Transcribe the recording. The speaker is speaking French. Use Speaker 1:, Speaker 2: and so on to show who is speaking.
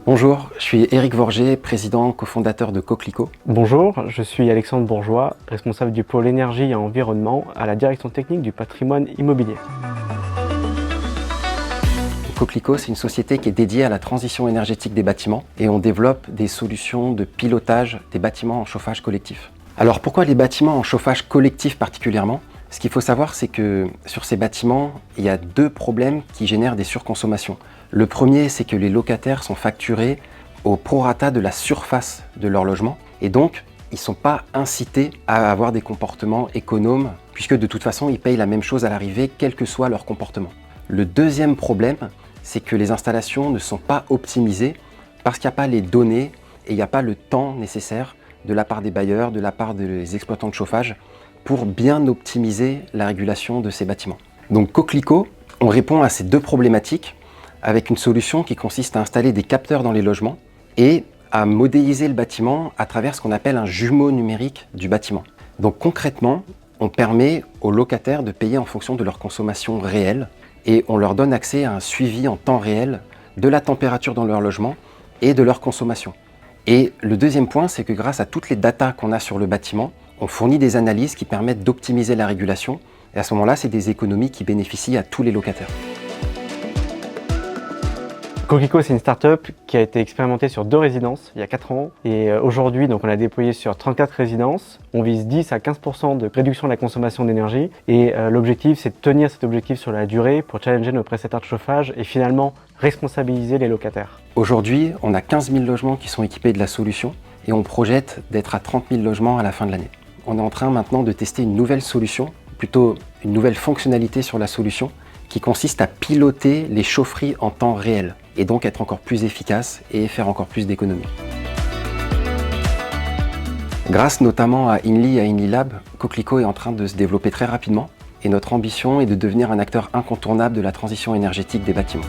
Speaker 1: Bonjour, je suis Éric Vorger, président cofondateur de Coquelicot.
Speaker 2: Bonjour, je suis Alexandre Bourgeois, responsable du pôle énergie et environnement à la direction technique du patrimoine immobilier.
Speaker 1: Coquelicot, c'est une société qui est dédiée à la transition énergétique des bâtiments et on développe des solutions de pilotage des bâtiments en chauffage collectif. Alors pourquoi les bâtiments en chauffage collectif particulièrement ? Ce qu'il faut savoir, c'est que sur ces bâtiments, il y a deux problèmes qui génèrent des surconsommations. Le premier, c'est que les locataires sont facturés au prorata de la surface de leur logement et donc ils ne sont pas incités à avoir des comportements économes puisque de toute façon, ils payent la même chose à l'arrivée, quel que soit leur comportement. Le deuxième problème, c'est que les installations ne sont pas optimisées parce qu'il n'y a pas les données et il n'y a pas le temps nécessaire de la part des bailleurs, de la part des exploitants de chauffage pour bien optimiser la régulation de ces bâtiments. Donc Coquelicot, on répond à ces deux problématiques avec une solution qui consiste à installer des capteurs dans les logements et à modéliser le bâtiment à travers ce qu'on appelle un jumeau numérique du bâtiment. Donc concrètement, on permet aux locataires de payer en fonction de leur consommation réelle et on leur donne accès à un suivi en temps réel de la température dans leur logement et de leur consommation. Et le deuxième point, c'est que grâce à toutes les datas qu'on a sur le bâtiment, on fournit des analyses qui permettent d'optimiser la régulation et à ce moment-là, c'est des économies qui bénéficient à tous les locataires.
Speaker 2: Coquelicot, c'est une start-up qui a été expérimentée sur 2 résidences il y a 4 ans. Et aujourd'hui, donc, on l'a déployé sur 34 résidences. On vise 10 à 15% de réduction de la consommation d'énergie. Et l'objectif, c'est de tenir cet objectif sur la durée pour challenger nos prestataires de chauffage et finalement responsabiliser les locataires.
Speaker 1: Aujourd'hui, on a 15 000 logements qui sont équipés de la solution et on projette d'être à 30 000 logements à la fin de l'année. On est en train maintenant de tester une nouvelle solution, plutôt une nouvelle fonctionnalité sur la solution qui consiste à piloter les chaufferies en temps réel et donc être encore plus efficace et faire encore plus d'économies. Grâce notamment à Inly et à Inly Lab, Coquelicot est en train de se développer très rapidement et notre ambition est de devenir un acteur incontournable de la transition énergétique des bâtiments.